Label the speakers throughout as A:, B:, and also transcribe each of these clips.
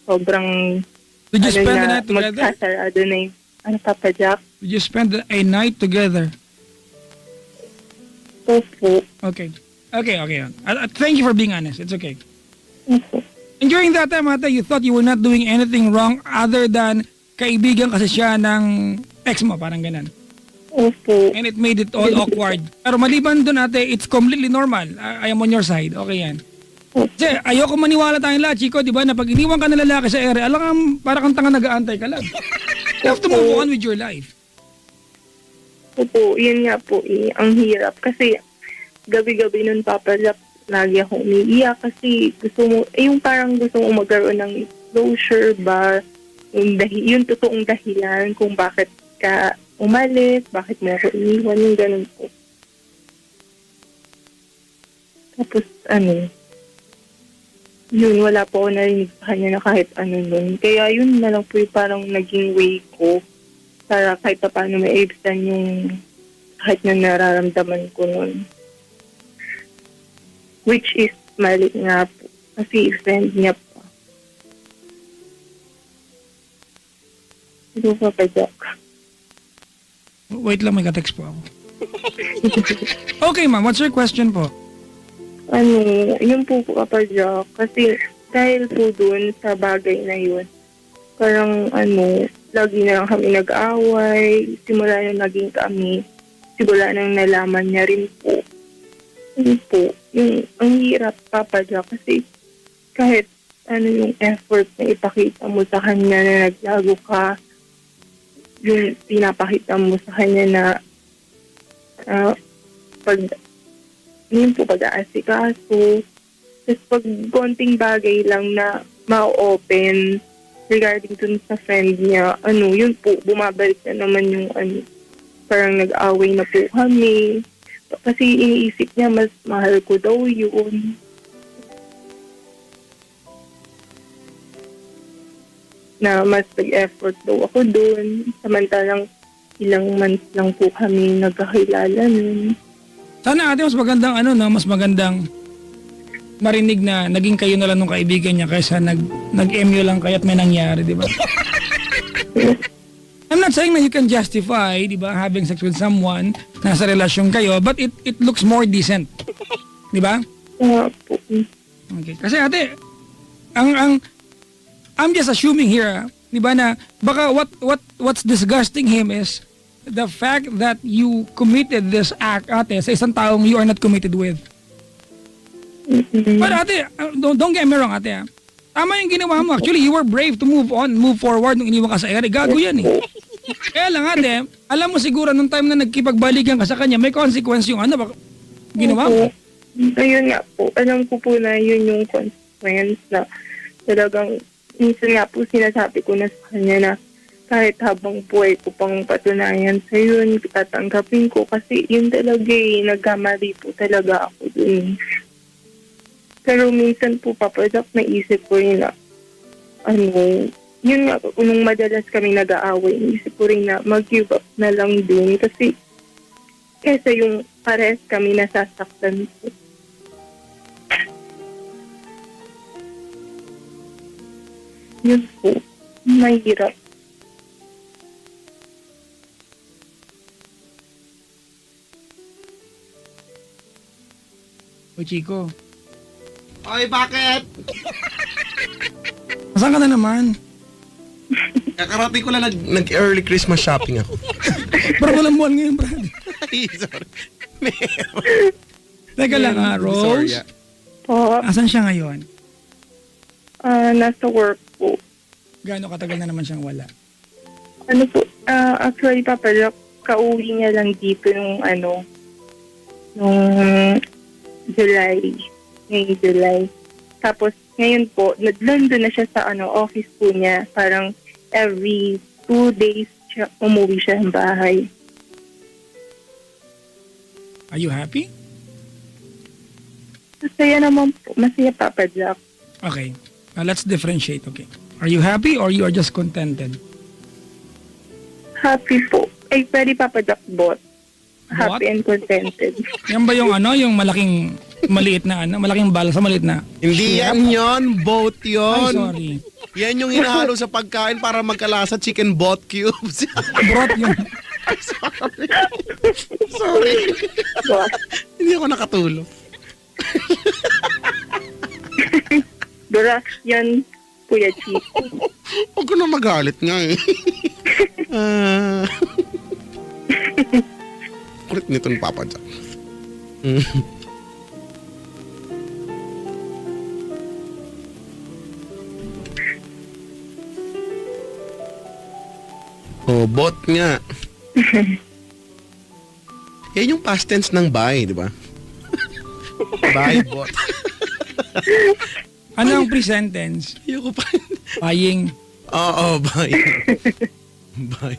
A: sobrang
B: Did you spend the
A: na
B: night together?
A: magsasarado na yung Papa Jack.
B: Did you spend a night together?
A: Opo.
B: Okay. Okay. Thank you for being honest. It's okay.
A: Opo.
B: And during that time, ate, you thought you were not doing anything wrong other than kaibigan kasi siya ng ex mo, parang ganun.
A: Opo.
B: And it made it all awkward. Pero maliban dun, ate, it's completely normal. I am on your side. Okay yan. Kasi ayoko maniwala tayong lahat, Chico, di ba, na pag iniwan ka ng lalaki sa ere, alam para kang tanga nag-aantay ka lang. You have to move on with your life.
A: Opo, yun nga po ang hirap. Kasi gabi-gabi nun, Papa Jack, lagi akong umiiyak kasi gusto mo, yung parang gusto mo magkaroon ng closure ba, yung totoong dahilan kung bakit ka umalis, bakit mo ako iniwan, yung ganun po. Tapos, yun, wala po ako narinig sa kanya na kahit ano nun. Kaya yun na lang po yung parang naging way ko para kahit pa paano maibsan yung kahit na nararamdaman ko nun. Which is mali nga po. Kasi friend niya pa. Ito pa pa, Jack.
B: Wait lang, may ka-text po ako. Okay, ma'am. What's your question po?
A: Yun po Papa Jack. Kasi dahil po dun sa bagay na yun, parang lagi na lang kami nag-away. Simula nang naging kami, simula nang nalaman niya rin po. Yun po, ang hirap Papa Jack kasi kahit yung effort na ipakita mo sa kanya na naglago ka, yung pinapakita mo sa kanya na pag-aasikaso. Tapos pag konting bagay lang na ma-open regarding dun sa friend niya, yun po, bumabalik na naman yung parang nag-away na po kami. Kasi iniisip niya, mas mahal ko daw yun. Na mas nag-effort daw ako dun. Samantalang ilang months lang po kami nagkakilala nun.
B: Sana ate, mas magandang mas magandang marinig na naging kayo na lang nung kaibigan niya kaysa nag-MU lang kaya't may nangyari, di ba? I'm not saying na you can justify, di ba, having sex with someone, nasa relasyon kayo, but it looks more decent. Di ba?
A: Po.
B: Okay. Kasi ate, I'm just assuming here, di ba, na baka what's disgusting him is the fact that you committed this act, ate, sa isang taong you are not committed with. But ate, don't get me wrong, ate. Tama yung ginawa mo. Actually, you were brave to move on, move forward nung iniwan ka sa ere. Gago yan eh. Kaya lang ate, alam mo siguro nung time na nagkipagbalikan ka sa kanya, may consequence yung ginawa mo.
A: Ayun nga po. Alam ko po na yun yung consequence na talagang minsan nga po sinasabi ko na sa kanya na kahit habang buhay ko pang patunayan sa yun, tatanggapin ko kasi yun talaga nagkamali po talaga ako dun. Pero minsan po Papa Jack, naisip ko rin na yun nga, nung madalas kami nag-aaway, naisip ko rin na mag-give up na lang dun kasi kaysa yung parehas kami nasasaktan po. Yun po, mahirap.
B: O Chico,
C: Oy, bakit?
B: saan ka na naman?
C: Kakarating ko lang nag-early Christmas shopping ako.
B: Parang walang buwan ngayon, Brad.
C: Ay, sorry.
B: Teka lang
C: Sorry,
B: Rose.
C: ah.
A: Po,
B: Asan siya ngayon?
A: nasa work po.
B: Gaano katagal na naman siyang wala?
A: Actually Papa Jack, kauwi niya lang dito nung nung July. Tapos ngayon po, nandun na siya sa office po niya. Parang every 2 days umuwi siya ng bahay.
B: Are you happy?
A: Masaya naman po. Masaya Papa Jack.
B: Okay. Let's differentiate, okay. Are you happy or you are just contented?
A: Happy po. Ay, pwede Papa Jack both. Happy
B: What?
A: and contented.
B: Yan ba yung yung maliit na malaking bala sa maliit na?
C: Hindi yan yun, boat
B: Ay,
C: yun.
B: sorry.
C: Yan yung hinahalo sa pagkain para magkalasa chicken bot cubes.
B: Broth yun.
C: Sorry.
A: Diba?
C: Hindi ako nakatulog.
A: Dora, yan, Kuya Chico.
C: Huwag ko na magalit nga eh. Kulit nito ni Papa Jack. Oh, bot nga. Yan yung past tense ng buy, di ba? Buy, bot.
B: Ano ang present tense?
C: Ayoko pa.
B: Buying.
C: Oo, buy. Buy.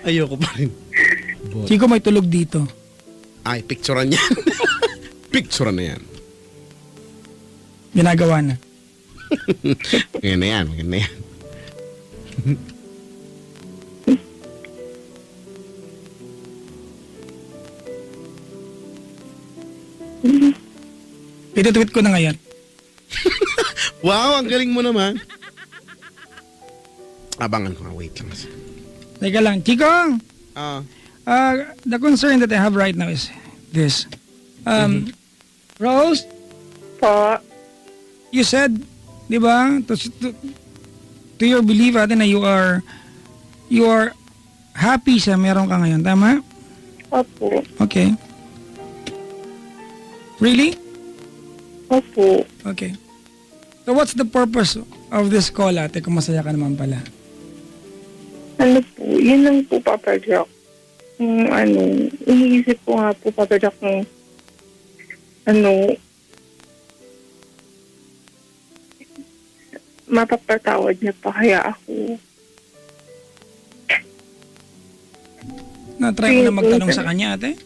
C: Ayoko pa rin. Bot.
B: Chico, may tulog dito.
C: Ay, picturean yan. Picturean na yan.
B: Ginagawa na.
C: Maganda yan, maganda yan.
B: Ito-tweet ko na ngayon.
C: Wow, ang galing mo naman. Abangan ko nga, wait lang.
B: Teka lang. Chico,
C: Ah,
B: the concern that I have right now is this. Rose,
A: Po,
B: you said, di ba, to your belief ate na you are happy sa meron ka ngayon. Tama?
A: opo,
B: Okay. Really?
A: opo.
B: Okay. So what's the purpose of this call ate kung masaya ka naman pala?
A: Ano po, yun lang po, Papa Jack. Iniisip ko nga po, Papa Jack, kung mapapatawad niya pa kaya ako.
B: Na-try mo na magtanong sa kanya ate?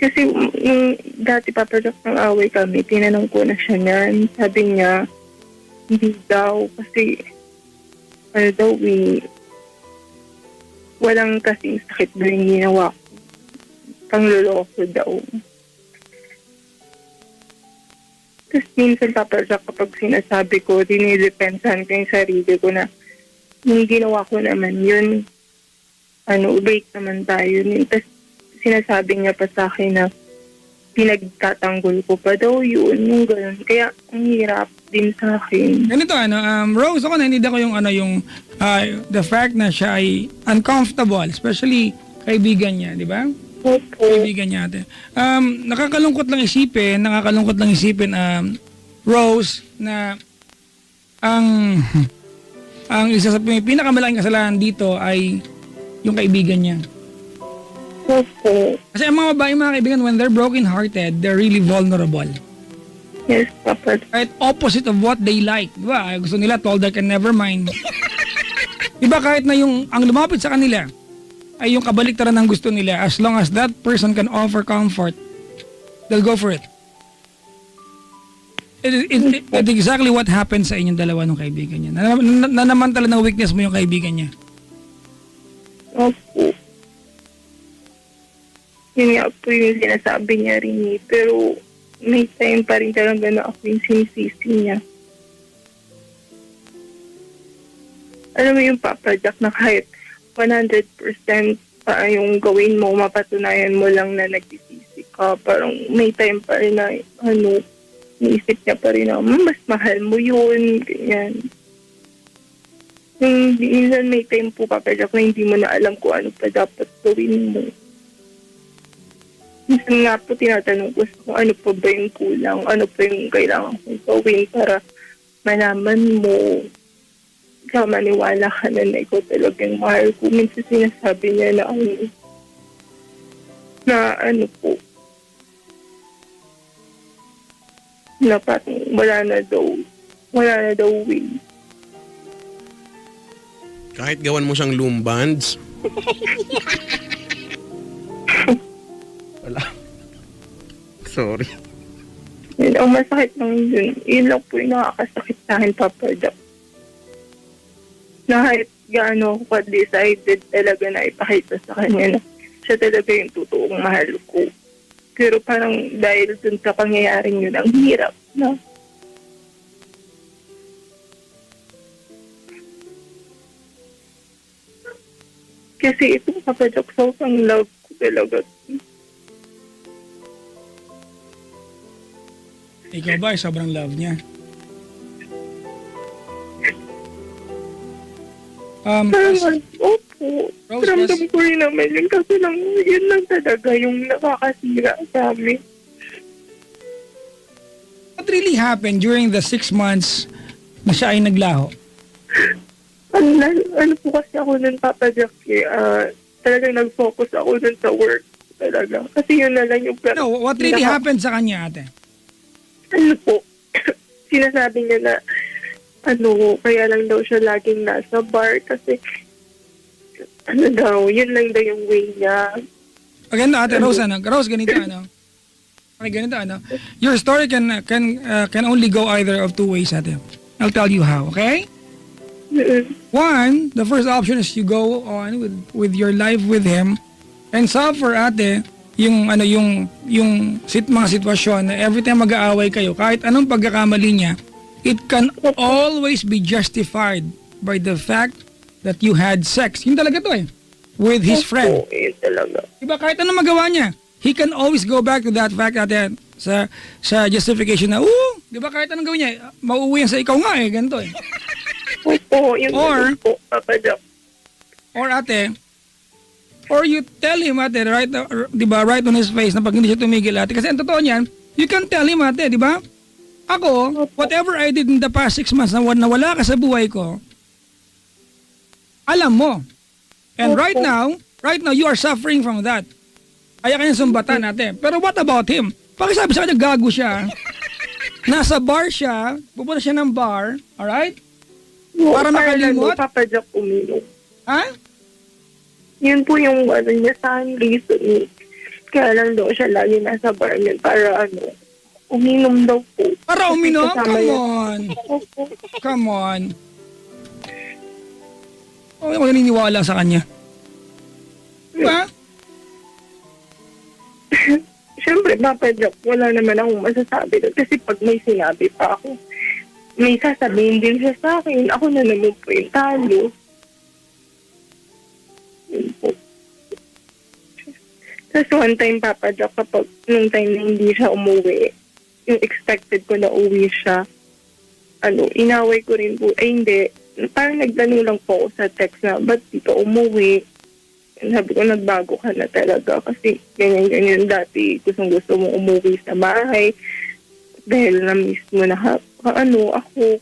A: Kasi nung dati, Papa Jack, nang away kami, tinanong ko na siya niyan. Sabi niya, hindi daw, kasi walang kasing sakit daw yung ginawa ko. Pangluloko daw. Tapos minsan, Papa Jack, kapag sinasabi ko, dinidepensahan ko yung sarili ko na yung ginawa ko naman yun, break naman tayo. Tapos sinasabi niya pa sa akin na pinagtatanggol ko pa daw yun, yung gano'n. Kaya ang hirap din sa akin.
B: Ganito Rose, ako naiintindihan ko yung the fact na siya ay uncomfortable, especially kaibigan niya, di ba?
A: Opo.
B: Kaibigan niya ate. Nakakalungkot lang isipin, Rose, na ang isa sa pinakamalaking kasalanan dito ay yung kaibigan niya.
A: Opo.
B: Kasi ang mga babae, mga kaibigan, when they're broken-hearted, they're really vulnerable.
A: Yes, Papa.
B: Right? Opposite of what they like. Diba? Gusto nila, told her can never mind. Diba kahit na ang lumapit sa kanila ay yung kabaliktaran ng gusto nila, as long as that person can offer comfort, they'll go for it. It exactly what happened sa inyong dalawa ng kaibigan niya. Nanamantala ng weakness mo yung kaibigan niya.
A: Opo. Yun nga po yung sinasabi niya rin eh. Pero may time pa rin talaga na ako yung sinisisi niya. Alam mo yung Papa Jack na kahit 100% pa yung gawin mo, mapatunayan mo lang na nagsisisi ka. Parang may time pa rin na niisip niya pa rin na mas mahal mo yun, ganyan. Minsan may time po, Papa Jack, na hindi mo na alam kung ano pa dapat gawin mo. Minsan nga po tinatanong ko kung ano pa ba yung kulang, ano pa yung kailangan kong gawin para malaman mo, maniwala ka na ikaw talagang mahal ko. Minsan sinasabi niya na na parang wala na daw way.
C: kahit gawan mo siyang lumbands. Wala. Sorry.
A: Yun, ang masakit lang yun. Yun lang po yung nakakasakit sa akin, Papa Jack. Na kahit gaano ako ka-decided talaga na ipakita sa kanya na siya talaga yung totoong mahal ko. Pero parang dahil dun sa pangyayaring yun, ang hirap na. Kasi ito, Papa Jack, sobrang love ko talaga.
B: Ikaw ba, sobrang love niya?
A: Parang, opo.
B: Rose,
A: Ramdam
B: yes.
A: ko rin naman yun. Kasi lang, yun lang talaga yung nakakasira sa amin.
B: What really happened during the 6 months na siya ay naglaho?
A: Ano po kasi ako nun, Papa Jack, talagang nag-focus ako dun sa work talaga. Kasi yun na lang yung...
B: No, what really happened sa kanya, ate?
A: Ano po, sinasabi niya na, kaya lang daw siya laging nasa bar kasi, yun lang daw yung way niya.
B: Again, ate Rose, Rose, ganito, Okay, ganito, Your story can only go either of two ways, ate. I'll tell you how, okay? One, the first option is you go on with your life with him and suffer, ate, yung mga sitwasyon na every time mag-aaway kayo, kahit anong pagkakamali niya, it can always be justified by the fact that you had sex. Yun talaga to with his friend.
A: Opo, yun talaga.
B: Diba, kahit anong magawa niya, he can always go back to that fact natin sa justification na, diba, kahit anong gawin niya, mauuwi yan sa ikaw nga ganito
A: Opo, yun
B: Or-
A: talaga po, Papa Jack.
B: Or you tell him, ate, right, diba, right on his face na pag hindi siya tumigil, ate. Kasi ang totoo niyan, you can tell him, ate, diba? Ako, whatever I did in the past 6 months na wala ka sa buhay ko, alam mo. And right now, you are suffering from that. Kaya kanyang sumbatan natin. Pero what about him? Pakisabi sa kanya, gago siya. Nasa bar siya, pupunta siya ng bar, alright? Para makalimot?
A: Papa Jack uminom.
B: Ha?
A: Yun po yung niya sa reason eh. Kaya lang daw siya lagi nasa bar niyan para uminom daw po.
B: Para uminom?
A: Kasama
B: Come
A: yun.
B: on.
A: Opo.
B: Come on. Hindi ako naniniwala sa kanya. Diba?
A: Siyempre, Papa Jack, wala naman akong masasabi doon. Kasi pag may sinabi pa ako, may sasabihin din siya sa akin. Ako na naman po yung talo. Yun po. Tapos one time, Papa Jack, kapag nung time na hindi siya umuwi, yung expected ko na uwi siya, inaway ko rin po. Hindi. Parang nagtanong lang po ako sa text na, ba't dito umuwi? Sabi ko, nagbago ka na talaga kasi ganyan-ganyan dati gusto mo umuwi sa bahay dahil na-miss mo na ako,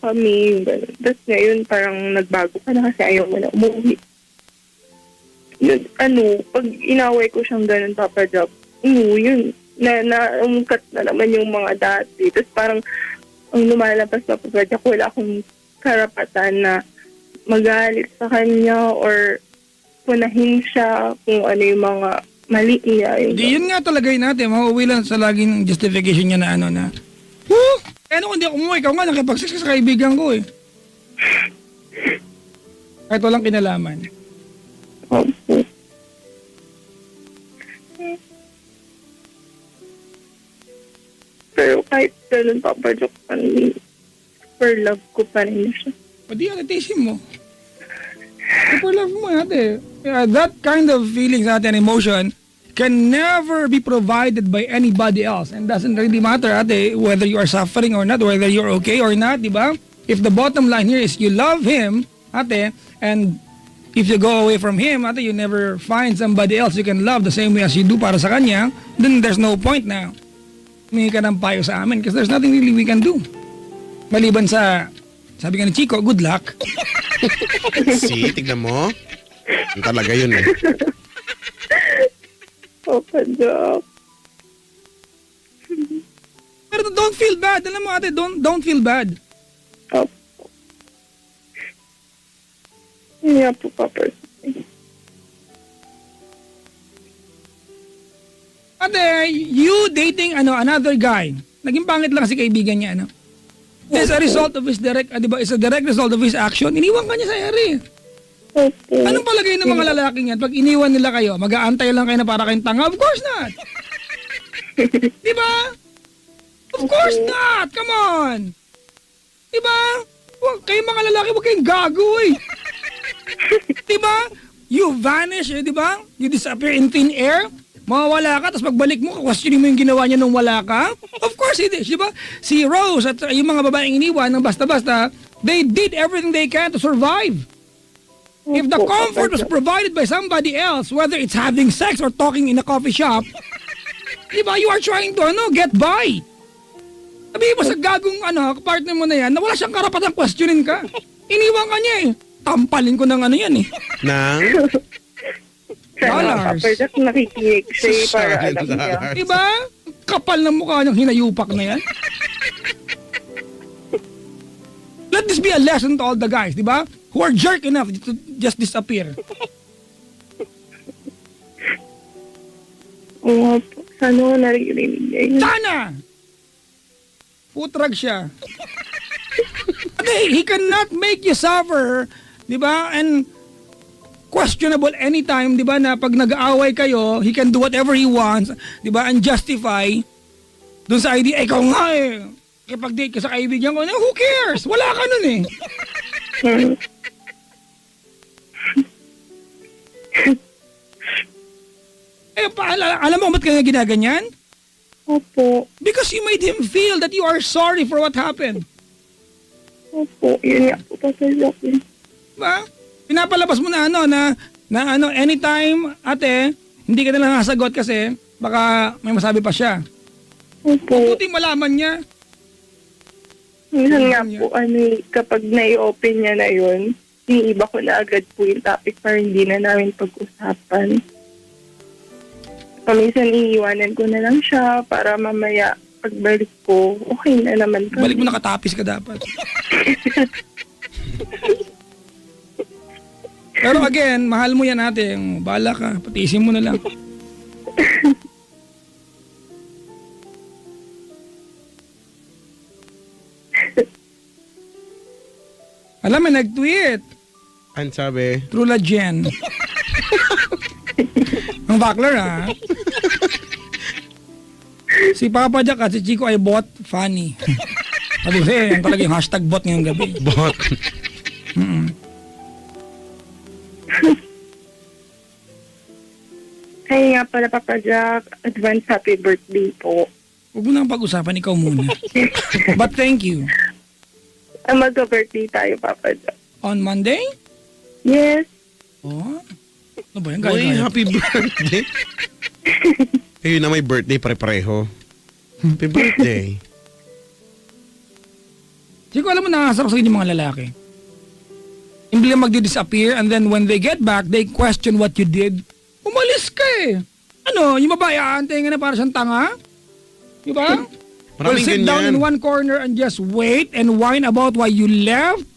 A: kami, gano'n. Tapos ngayon parang nagbago ka na kasi ayaw mo na umuwi. Yun, pag inaway ko siyang gano'n, Papa Jack, yun, naungkat na naman yung mga dati. Tapos parang ang lumalabas na, Papa Jack, wala akong karapatan na magalit sa kanya or punahin siya kung ano yung mga mali niya.
B: Di yun nga talaga yun natin. Mauuwi lang sa laging justification niya na kung hindi ako umuwi, ikaw nga nakipag-sex ka sa kaibigan ko Kahit walang kinalaman.
A: Opo. Pero kahit ganun, Papa Jack, super love ko pa rin siya.
B: O di atisin mo. Super love mo ate. That kind of feelings ate and emotion can never be provided by anybody else and doesn't really matter ate whether you are suffering or not, whether you're okay or not, di ba? If the bottom line here is you love him ate, and if you go away from him ate, you never find somebody else you can love the same way as you do para sa kanya, then there's no point na humingi ka ng payo sa amin because there's nothing really we can do. Maliban sa, sabi nga ni Chico, good luck.
C: See, tignan mo. Yung talaga yun
A: Papa Jack.
B: Pero don't feel bad. Alam mo ate, don't feel bad.
A: Opo. Hindi po, Papa.
B: Ate, you dating another guy. Naging pangit lang kasi kaibigan niya, It's a result of his it's a direct result of his action. Iniwan ka niya sa ere.
A: Opo.
B: Anong palagay ng mga lalaking yan? Pag iniwan nila kayo, mag-aantay lang kayo na para kayong tanga? Of course not. Di ba? Of course not! Come on! Di ba? Kayo mga lalaki, huwag kayong gago eh. Di ba? You vanish, di ba? You disappear in thin air. Mawawala ka, tapos pagbalik mo, questionin mo yung ginawa niya nung wala ka. Of course it is, di ba? Si Rose at yung mga babaeng iniwan ng basta-basta, they did everything they can to survive. If the comfort was provided by somebody else, whether it's having sex or talking in a coffee shop, di ba, you are trying to get by. Sabihin mo sa gagong partner mo na yan, na wala siyang karapatang questionin ka. Iniwan ka niya eh. Tampalin ko ng yan eh.
C: Nang?
A: Sana,
B: Dollars.
A: Papa Jack, nakikinig siya eh, para
C: Sorry,
A: alam niya.
C: dollars.
B: Diba? Kapal ng mukha niyang hinayupak na yan. Let this be a lesson to all the guys, diba? Who are jerk enough to just disappear.
A: Oo po. Sana naririnig niya yun.
B: Sana! Putrag siya. He cannot make you suffer, diba? And questionable anytime, di ba, na pag nag-aaway kayo, he can do whatever he wants, di ba, and justify dun sa idea, ikaw nga eh, kapag-date ka sa kaibigan ko, who cares? Wala ka nun eh. Alam mo ba't kaya ginaganyan?
A: Opo.
B: Because you made him feel that you are sorry for what happened.
A: Opo. Yun nga po, Papa Jack.
B: Diba? Pinapalabas mo na anytime, ate, hindi ka na lang nasagot kasi baka may masabi pa siya.
A: Opo.
B: Buti malaman niya.
A: Minsan nga po, kapag nai-open niya na yun, iniiba ko na agad po yung topic para hindi na namin pag-usapan. Paminsan iniiwanan ko na lang siya para mamaya pagbalik ko, okay na naman kami.
B: Balik mo nakatapis ka dapat. Pero again, mahal mo yan ate. Bahala ka. Patisin mo na lang. Alam mo, nag-tweet.
C: Ang sabi?
B: True la Jen. Ang bakler ha. Si Papa Jack at si Chico ay bot funny. Sabi ko yan talaga yung hashtag bot ngayong gabi.
C: Bot.
A: Ay nga pala, Papa Jack, advance happy birthday po.
B: Huwag mo nang pag-usapan, ikaw muna. But thank you.
A: Magka-birthday tayo, Papa Jack.
B: On Monday?
A: Yes.
B: Oh. Ano ba yan?
C: Uy,
B: Gaya-gaya.
C: happy birthday. Ayun na may birthday pare-pareho. Happy birthday.
B: Chico, alam mo, nakakasarap sa inyo mga lalaki. Imbili magdi-disappear and then when they get back, they question what you did. Umalis ka eh. Ano, yung babae aantayin nga na para siyang tanga? Diba? Well,
C: Maraming
B: sit down
C: ganyan.
B: in one corner and just wait and whine about why you left?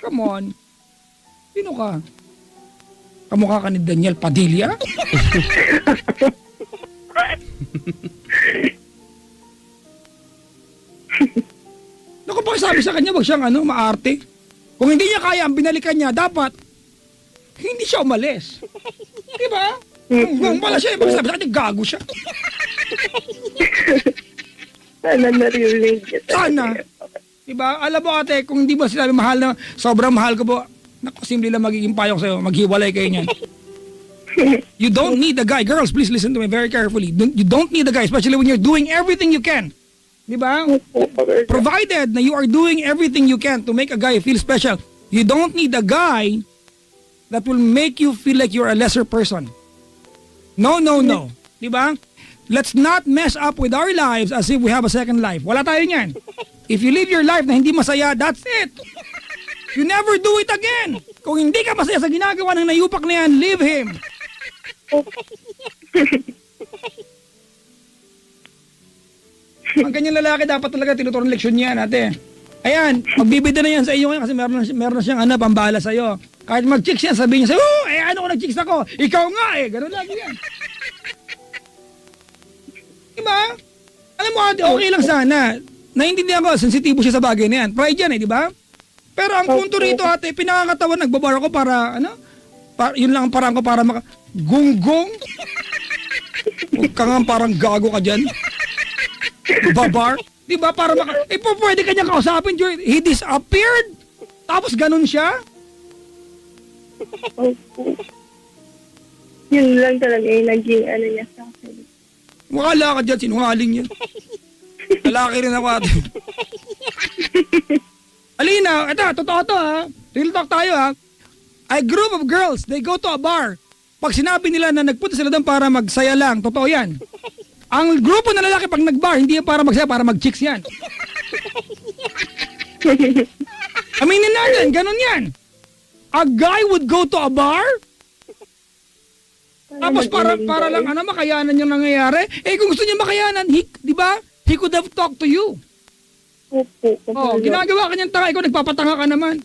B: Come on. Sino ka? Kamukha ka ni Daniel Padilla? Naku, pakisabi sa kanya, wag siyang maarte. Kung hindi niya kaya ang binalikan niya, dapat hindi siya umalis. Diba? Kung pala siya, pakisabi sa kanya, gago siya.
A: Sana naririnig niya.
B: Sana. Diba? Alam mo ate, kung hindi mo sinabi mahal na, sobrang mahal ko po, naku, simple lang magiging payo ko sa'yo, maghiwalay kayo niyan. You don't need a guy. Girls, please listen to me very carefully. You don't need a guy, especially when you're doing everything you can. Diba? Provided na you are doing everything you can to make a guy feel special, you don't need a guy that will make you feel like you're a lesser person. No, no, no. Diba? Let's not mess up with our lives as if we have a second life. Wala tayo niyan. If you live your life na hindi masaya, that's it. You never do it again. Kung hindi ka masaya sa ginagawa ng nayupak na yan, leave him. Ang ganyan lalaki dapat talaga tinuturong leksyon niya ate. Ayan, magbibida na yan sa iyo ngayon kasi meron na siyang pambala sa iyo. Kahit mag-chicks yan, sabihin niya sa'yo, ano ko nag-chicks ako? Ikaw nga ganun lagi yan. Diba? Alam mo ate, okay lang sana. Naintindihan ko, sensitibo siya sa bagay na yan. Pride yan diba? Pero ang punto rito ate, pinangangatawan, nagbabar ako para, yun lang ang parang ko para gunggong. Huwag ka nga parang gago ka dyan. Babar. Di ba? Para pwede ka niya kausapin, Joy. He disappeared. Tapos ganun siya.
A: Opo. Yun lang talaga yung naging ano niya sa akin.
B: Wala ka dyan, sinungaling yan. Lalaki rin ako ate. Alina, ito, totoo to ha. Real talk tayo ha. A group of girls, they go to a bar. Pag sinabi nila na nagpunta sila doon para magsaya lang, totoo yan. Ang grupo na lalaki pag nag-bar, hindi yan para magsaya, para mag-chicks yan. Aminin natin, ganun yan. A guy would go to a bar, tapos para lang makayanan yung nangyayari. Eh kung gusto niya makayanan, di ba? He could have talked to you.
A: Opo.
B: Oh, ginagawa ka niyang tanga, ikaw nagpapatanga ka naman.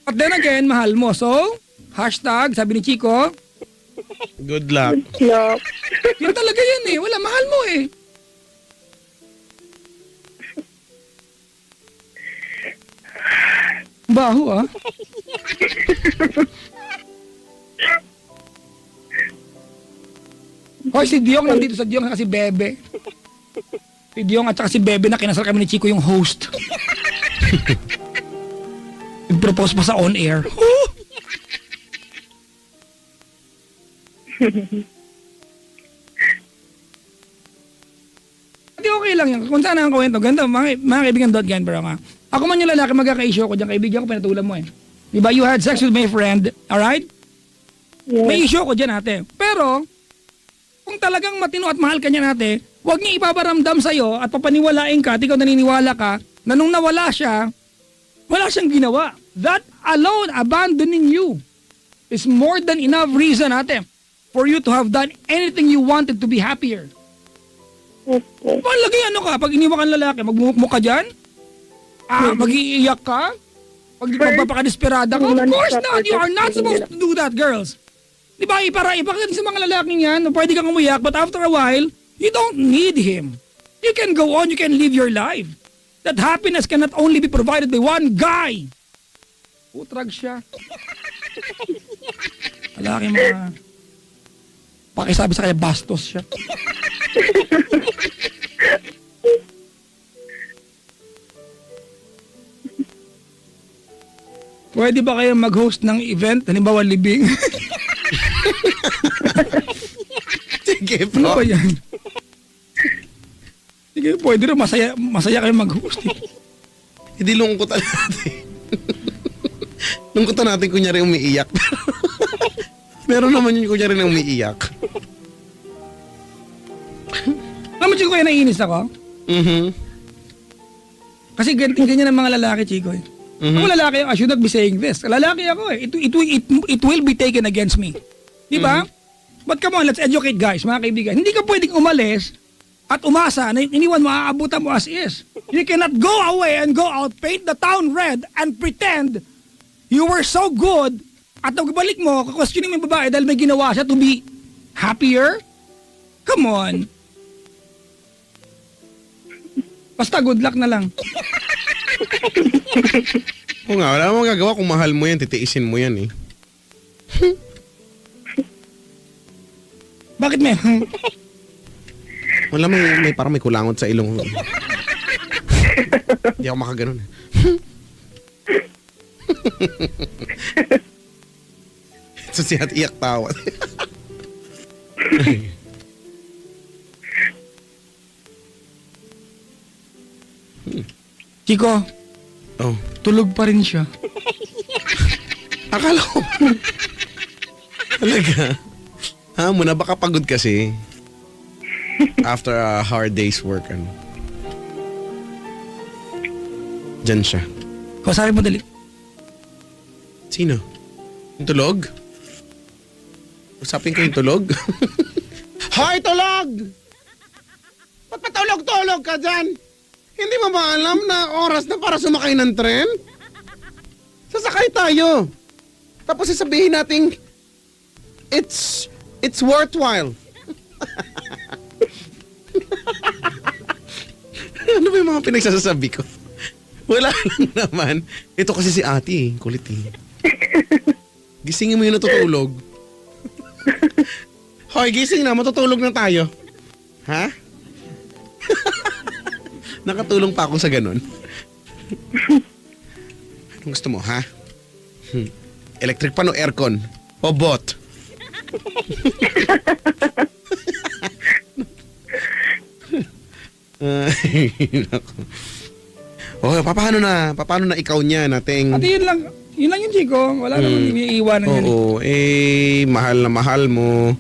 B: But then again, mahal mo. So, hashtag, sabi ni Chico,
C: Good luck.
A: Lock.
B: yun talaga yan eh. Wala, mahal mo eh. Baho ah. Hoy, si Diong nandito sa Diong kasi Bebe. Si Diong at saka si Bebe na kinasal kami ni Chico yung host. Nag-propose pa sa on-air. Hindi okay lang yan. Kung saan ang kwento. Ganda, mga kaibigan .gan pero nga. Ako man yung lalaki magkaka-issue ko dyan. Kaibigan ko, pinatulan mo eh. Diba, you had sex with my friend. Alright?
A: Yes.
B: May issue ko dyan ate. Pero, kung talagang matino at mahal ka niya ate, huwag niya ipaparamdam sa'yo at papaniwalain ka at ikaw naniniwala ka na nung nawala siya, wala siyang ginawa. That alone, abandoning you, is more than enough reason ate for you to have done anything you wanted to be happier.
A: Opo.
B: Malagi ano ka, pag iniwan kang lalaki, magmumukmuk ka dyan? Mag-iiyak ka? Magpapakadesperada ka? Of course not! You are not supposed to do that, girls. Di ba, ipakita sa mga lalaking yan, pwede kang umiyak, but after a while, you don't need him. You can go on, you can live your life. That happiness cannot only be provided by one guy. Utrag siya. Lalaking mga... Pakisabi sa kanya, bastos siya. Pwede ba kayo mag-host ng event? Halimbawa, libing?
C: Sige po.
B: Ano ba yan? Sige, pwede rin. Masaya kayo mag-host. Eh.
C: Hindi lungkutan natin. Lungkutan natin kunyari umiiyak. Meron naman yun kunyari na umiiyak.
B: Alam mo, Chico, kaya naiinis ako? Kasi ganyan ang mga lalaki, Chico. Eh. Ako lalaki, I should not be saying this. Lalaki ako eh. It will be taken against me. Di ba? But come on, let's educate guys, mga kaibigan. Hindi ka pwedeng umalis at umasa na iniwan mo, aabutan mo as is. You cannot go away and go out, paint the town red, and pretend you were so good at nagbalik mo, kakwestiyonin mo yung babae dahil may ginawa siya to be happier? Come on. Basta good luck na lang.
C: Oo nga, wala namang gagawa kung mahal mo yan, titiisin mo yan eh.
B: Bakit may?
C: Wala, may parang may kulangot sa ilong. Hindi ako makaganon. So siya at iyak tawa.
B: Chico,
C: Oh,
B: tulog pa rin siya.
C: akala ko. Talaga? Ha, muna baka pagod kasi. After a hard day's work, ano. Diyan siya.
B: Kausapin mo dali.
C: Sino? Yung tulog? Usapin ko yung tulog? Hoy, tulog! Ba't patulog-tulog ka dyan? Hindi mo ba alam na oras na para sumakay ng tren? Sasakay tayo. Tapos sasabihin natin, it's worthwhile. Ano ba yung mga pinagsasabi ko? Wala lang naman. Ito kasi si ate, kulit eh. Gisingin mo yung natutulog. Hoy, gising na. Matutulog na tayo. Ha? Nakatulong pa ako sa ganun. Anong gusto mo, ha? Electric pan o aircon? O bot? Ay, nako. Oh, paano na ikaw niya nating...
B: Ate, yun lang yun, Chico. Wala naman iniiwanan yan.
C: Oo, mahal na mahal mo.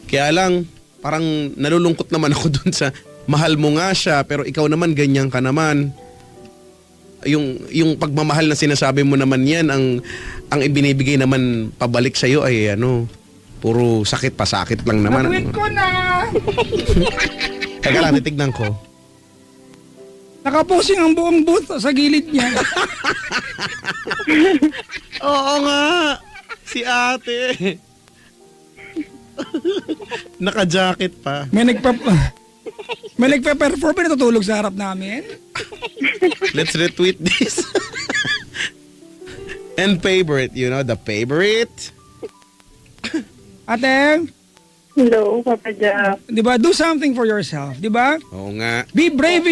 C: Kaya lang, parang nalulungkot naman ako dun sa mahal mo nga siya, pero ikaw naman ganyan ka naman. Yung pagmamahal na sinasabi mo naman yan, ang ibinibigay naman pabalik sa'yo ay puro sakit pasakit lang naman.
B: Nag-wait ko na!
C: Teka lang, titignan ko.
B: Nakaposing ang buong booth sa gilid niya.
C: Oo nga, si ate. Naka-jacket pa.
B: May nagpa-perform na natutulog sa harap namin.
C: Let's retweet this. And favorite, the favorite.
B: Ate,
A: Hello, Papa Jack.
B: di ba, do something for yourself, di ba?
C: Oo nga.
B: Be brave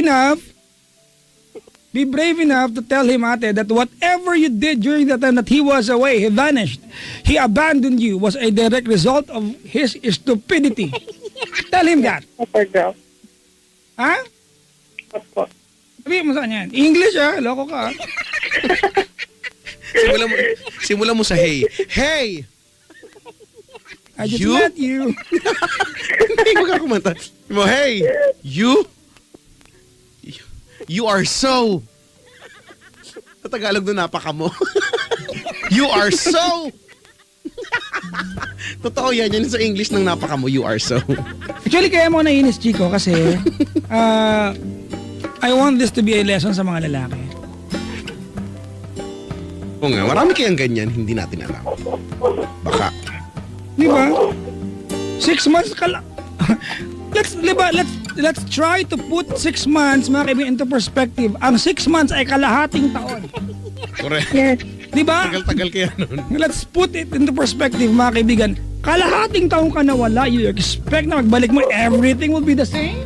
B: enough to tell him, ate, that whatever you did during the time that he was away, he vanished, he abandoned you, was a direct result of his stupidity. Tell him that.
A: Papa Jack.
B: Ha?
A: Opo.
B: Sabihin mo saan yan? English, ha? Loko ka, ha?
C: Simula mo sa hey. Hey!
B: I just
C: You?
B: met you.
C: Hindi mo ka kumanta. Hey! You are so... Sa Tagalog doon, napaka mo. You are so... Totoo yan. Yan sa English ng napaka mo. You are so.
B: Actually, kaya mo nainis, Chico, kasi I want this to be a lesson sa mga lalaki.
C: Oo nga, marami kayang ganyan. Hindi natin alam. Baka.
B: Di ba? 6 months ka lang. Let's try to put 6 months, mga kaibigan, into perspective. Ang 6 months ay kalahating taon.
C: Correct.
A: Yes.
B: Di ba?
C: Tagal-tagal kaya nun.
B: Let's put it into perspective, mga kaibigan. Kalahating taon ka na wala, you expect na magbalik mo, everything will be the same?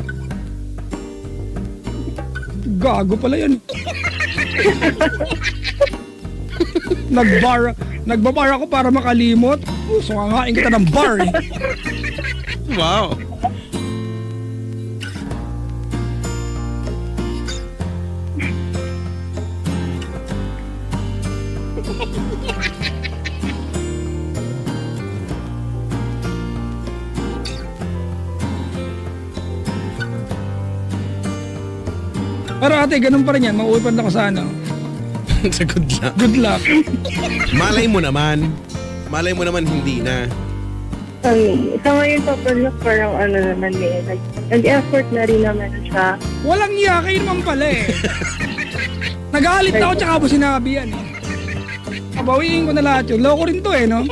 B: Gago pala yan. Nagbabar ako para makalimot. So ngangain kita ng bar eh.
C: Wow.
B: Pero ate, ganun pa rin yan. Mauwi pa rin ako sa
C: Sa good luck.
B: good luck.
C: Malay mo naman hindi na.
A: Sa ngayon, Papa Jack, parang naman nag-effort na rin naman siya.
B: Walang iya, kayo naman pala eh. Nagalit na ako tsaka mo sinabi yan eh. Kabawiin ko na lahat yun. Loko rin to eh, no?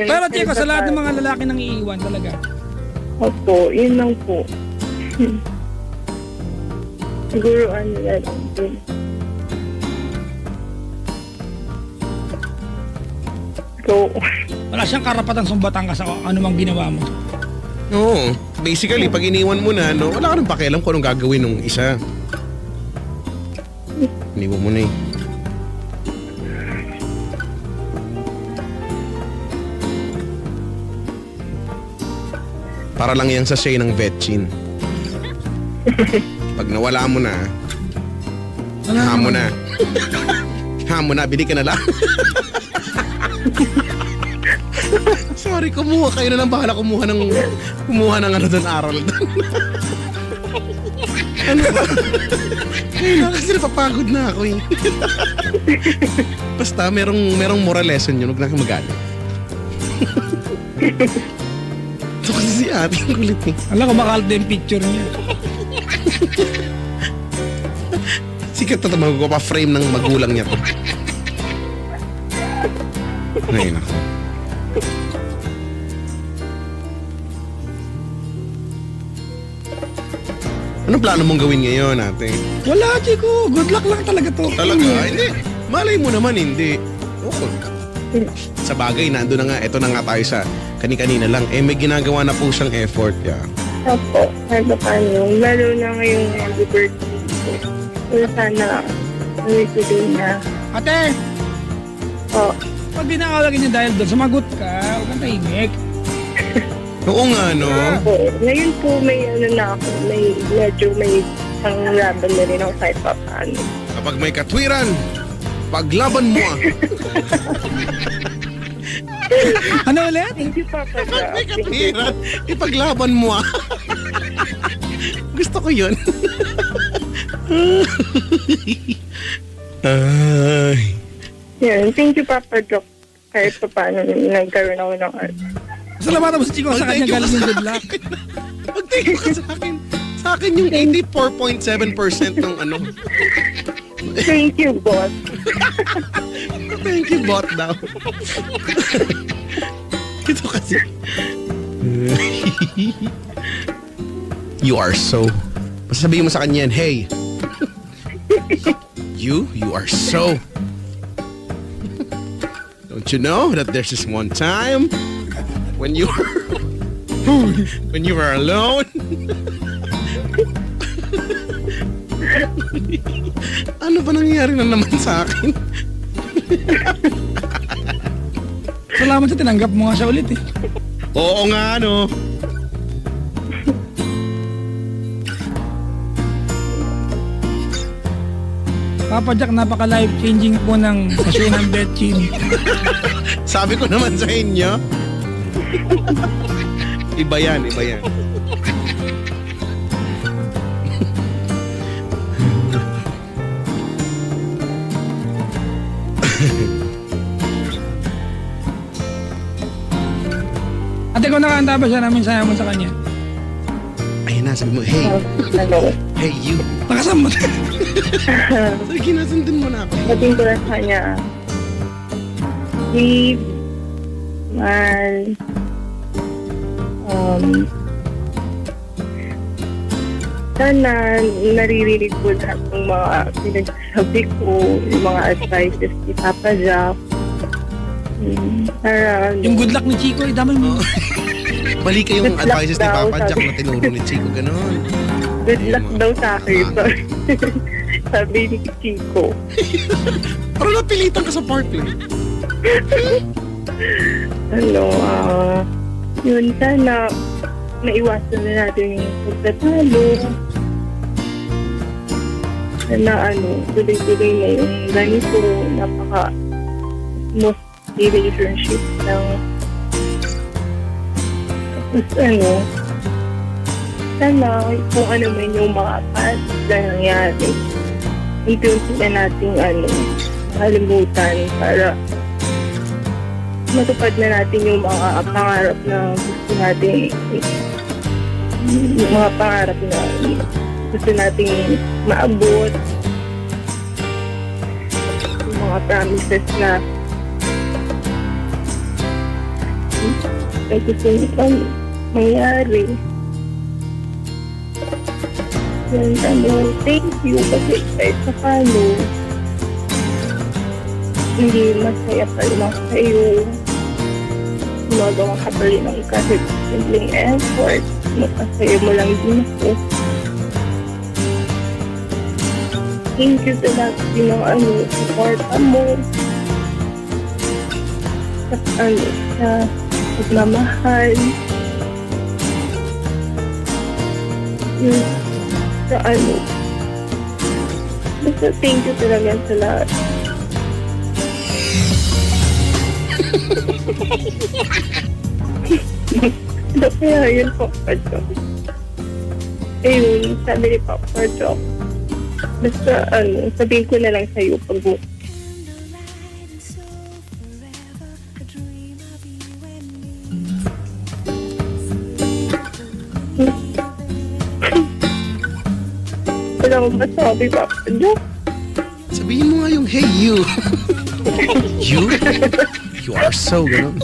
B: Pero Chico, sa lahat ng mga lalaki nang iiwan talaga.
A: Opo, yun lang po. Siguro na lang din. So,
B: Wala siyang karapatang sumbatan ka sa anumang ginawa mo.
C: Oo. Basically, pag iniwan mo na, wala ka nang pakialam kung anong gagawin ng isa. Iniwan mo na eh. Para lang yan sa say ng vetchin. Pag nawala mo na, hamo na. Hamo na, bili ka na lang. Sorry, kumuha kayo na lang, bahala kumuha ng doon aral doon. Ano ba? Kasi napapagod na ako eh. Basta merong moral lesson yun, huwag na kayo magalit. Ito kasi si ate, ang kulit eh.
B: Alam ko makalat din yung picture niya.
C: Sikat na ito, magpapa-frame ng magulang niya to. Ngayon ako. Anong plano mong gawin ngayon, ate?
B: Wala, Chico. Good luck lang talaga to.
C: Talaga? Hindi. Malay mo naman, hindi. Okay. Sa bagay, nando na nga. Ito na nga tayo sa kani-kanina lang. Eh, may ginagawa na po siyang effort. Yeah.
A: Opo, kahit pa paano. Lalo na ngayong birthday ko. So, sana, tuloy-tuloy na.
B: Ate,
A: Po.
B: pag dinakawagin niya dahil doon, sumagot ka. Huwag kang tahimik.
C: Oo nga, no?
A: Opo. Ngayon po, may ano na ako, medyo may isang laban na rin ako kahit pa paano.
C: Kapag may katwiran, paglaban mo ah.
B: Ano ulit?
A: Thank you, Papa
C: Kapag may
A: Jack.
C: katwiran, ipaglaban mo ah. Gusto ko yun. Ay.
A: Yan, thank you, Papa Jack. Kahit pa paano nagkaroon ako ng art.
B: Salamatan mo si Chico sa kanya galing yung good luck.
C: Mag-thank you ka sa akin. Sa akin yung 84.7% ng ano.
A: Thank you, boss.
C: Thank you, bot daw. Ito kasi. You are so. Basta sabihin mo sa kanya yan, hey. You are so. Don't you know that there's this one time when you were alone? Ano ba nangyayari na naman sa akin?
B: Salamat sa tinanggap mo nga siya ulit eh.
C: Oo nga, no?
B: Papa Jack, napaka-life-changing po ng sasyon ng Betchin.
C: Sabi ko naman sa inyo. Iba yan, iba yan.
B: Ate, kung nakahanda ba siya namin sayaw mo sa kanya?
C: Ayun na, sabi mo, hey,
A: Ano,
C: hey you.
B: Nakasama.
C: Sabi, kinasundin mo na ako.
A: sabihin ko na sa kanya, Steve, mahal, sana naririnig ko lahat ng mga pinagsasabi ko, yung mga advices ni Papa Jack. Para,
B: Yung good luck ni Chico, idamay mo.
C: Mali kayong
A: Good luck
C: advices ni
A: daw,
C: Papa Jack
A: sabi.
C: na tinuro ni Chico, gano'n.
A: good luck daw sa akin. Sabi ni Chico.
C: Parang napilitan ka sa partner.
A: Ano, yun, sana maiwasan na natin yung pagtatalo. Sana, tuloy-tuloy na yung ganito, napaka-smooth relationship ng tapos, sana kung ano man yung mga past na nangyari, unti-unti na natin, makalimutan para matupad na natin yung mga pangarap na gusto natin, yung mga pangarap na gusto nating maabot, yung mga promises na gusto nitong mangyari. Yan, thank you kasi kahit sa paano, hindi masaya pa rin ako sa'yo. Gumagawa ka pa rin ng kahit simpleng effort. Magpasaya mo lang din ako. Thank you sa lahat din ng supporta mo. Sa pagmamahal. Sa basta thank you talaga sa lahat. Kaya yun po, Papa. Ayun, sabi ni Papa Jock. Basta sabihin ko na lang sa'yo pag wala akong masabi, Papa Jock.
C: Sabihin mo nga yung, hey you. You are so, gano'n.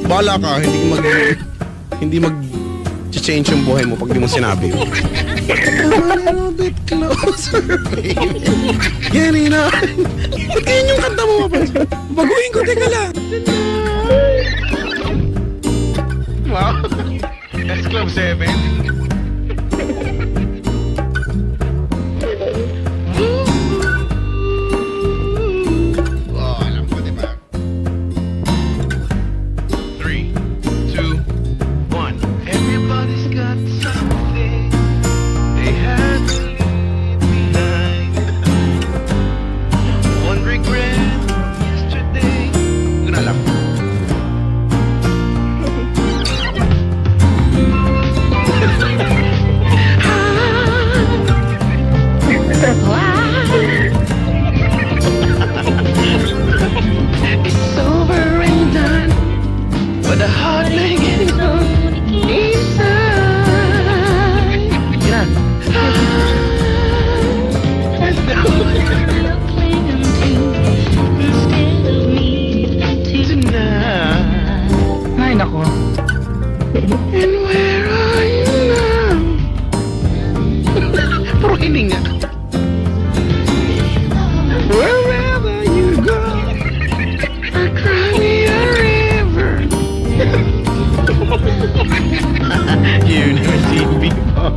C: Bala ka, hindi mag-change yung buhay mo pag di mo sinabi. Come a little bit closer, baby. Getting on. Ba't ganyan yung kanta mo, Papa?
B: Baguhin ko, teka lang.
C: Wow. That's Club 7. Oh, alam ko, di ba? 3, 2, 1.
D: Everybody's got something they had to leave behind. One regret from yesterday.
C: Yun na lang.
D: It's over and done, but the heart makes on inside.
C: Yan.
D: Tonight.
B: Ay, nako.
D: And where are you now?
C: Puro hininga.
D: Wherever you go, I cry me a river.
C: You never seen before.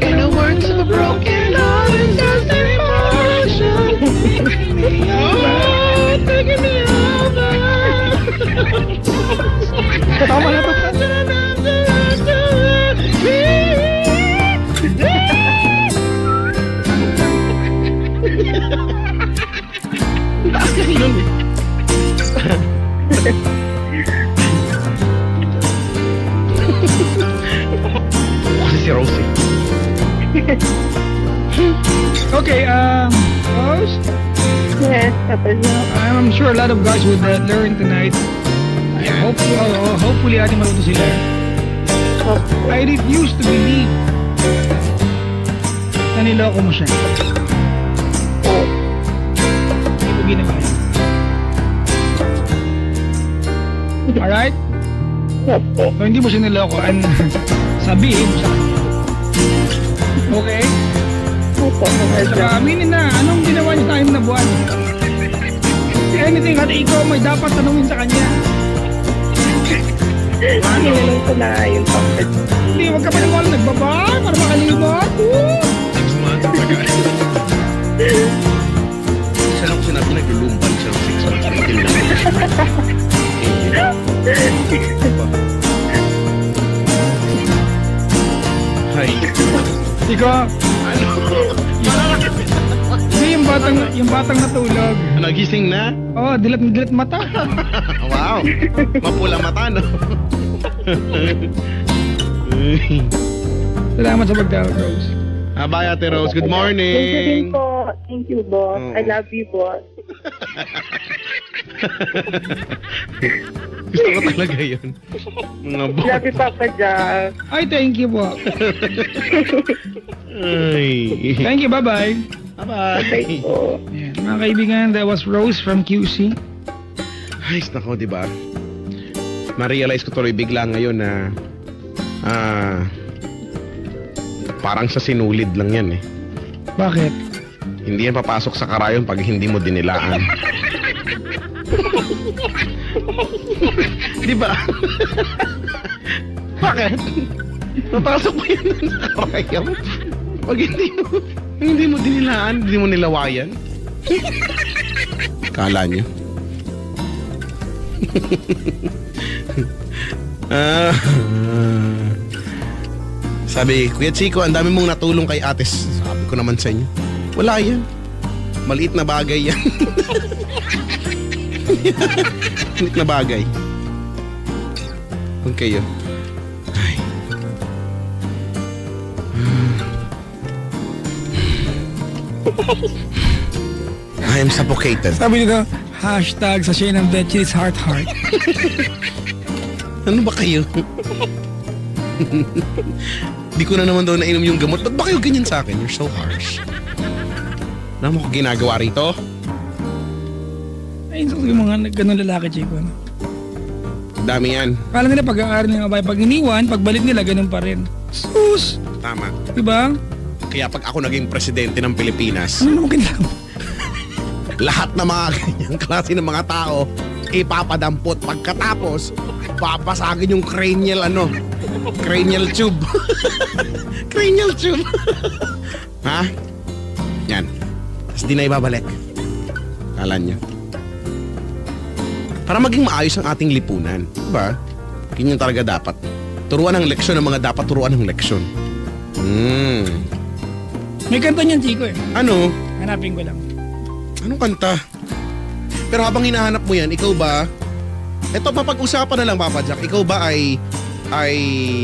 D: In the words of a broken heart and just an emotion. Oh, taking me over.
B: Tama na to.
C: Taas kasi nun eh. Kasi si Rosie.
B: Okay, Rose,
A: Yes, Papa Joe.
B: I'm sure a lot of guys would learn tonight. Hopefully, ating maluto sila. I refuse to believe na niloko mo siya. Hindi ko ginawa yun. Alright?
A: Opo.
B: So, hindi mo siya niloko. Sabihin mo sa kanya. Okay?
A: Opo, Papa
B: Saka
A: Joe.
B: aminin na, anong ginawa niyo tayo na buwan? Anything at ikaw may dapat tanungin sa kanya.
A: Tinanong ko na yung Papa Joe.
B: Hindi, wag ka paniwala, nagbaba para makalimot.
C: 6 months taga. Isa lang ko sinabi naglulumban siya ng 6 months. Hindi lang. Hay.
B: Ikaw,
C: Ano?
B: hindi yung batang natulog.
C: Nagising na?
B: Oh, dilat mata.
C: Wow. Mapula mata, no?
B: Salamat sa pagtawag, Rose.
C: Bye, Ate Rose. Good
A: Thank you din
C: morning.
A: po. Thank you, boss. I love you, boss.
C: Gusto ko talaga yun. Mga
A: Love you, Papa Joe.
B: Ay, thank you po.
C: Ay.
B: Thank you, bye-bye.
A: Bye
C: Bye-bye.
A: po.
B: Ayan, mga kaibigan, that was Rose from QC.
C: Ay, nako, di ba? Ma-realize ko tuloy bigla ngayon na parang sa sinulid lang yan eh.
B: Bakit?
C: Hindi yan papasok sa karayon pag hindi mo dinilaan. Di ba? Bakit? Papasok pa yan sa karayon pag hindi mo dinilaan, hindi mo nilawayan. Kala nyo? Sabi, Kuya Chico, ang dami mong natulong kay Ates. Sabi ko naman sa inyo, wala yan. Maliit na bagay yan. Maliit na bagay. Huwag kayo. Ay. I am suffocated.
B: Sabi nito, hashtag sa Shane ng Betches Heart.
C: Ano ba kayo? Di ko na naman daw nainom yung gamot. Ba't ba kayo ganyan sa akin? You're so harsh. Alam mo ko ginagawa rito?
B: Ay, so yung mga ganun lalaki, Chico. Ano?
C: Dami yan.
B: Kala nila pag-aaral ng abay, pag iniwan, pagbalik nila, ganun pa rin. Sus!
C: Tama.
B: Diba?
C: Kaya pag ako naging presidente ng Pilipinas,
B: Ano naman ginagawa?
C: lahat ng mga ganyang klase ng mga tao ipapadampot pagkatapos babasagin yung cranial cranial tube. Cranial tube. Ha? Yan. Tapos di na ibabalik. Kala nyo. Para maging maayos ang ating lipunan. Diba? Ganyan talaga dapat. Turuan ng leksyon ang mga dapat turuan ng leksyon.
B: May kanta niyan, Chico eh.
C: Ano?
B: Hanapin ko lang.
C: Anong kanta? Pero habang hinahanap mo yan, ikaw ba... Ito, mapag-usapan na lang, Papa Jack. Ikaw ba ay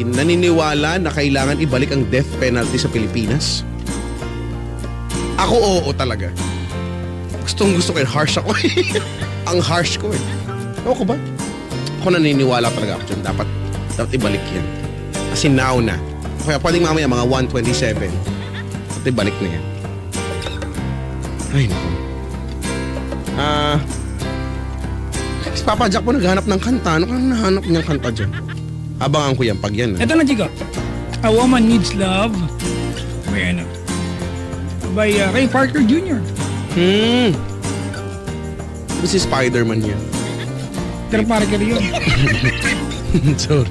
C: naniniwala na kailangan ibalik ang death penalty sa Pilipinas? Ako, oo talaga. Gusto ko yun. Harsh ako eh. Ang harsh ko eh. Ako ba? Ako naniniwala talaga ako dyan. Dapat ibalik yan. Kasi now na. Kaya pwedeng mamaya mga 1:27. Dapat ibalik na yan. Ay, naku. Si Papa Jack po naghanap ng kanta. Ano kang nahanap niyang kanta dyan? Abangan ko yan pag yan.
B: Ito na, Chico. A Woman Needs Love. By ano? By Ray Parker Jr.
C: Ito si Spider-Man yan.
B: Pero Parker yun.
C: Sorry.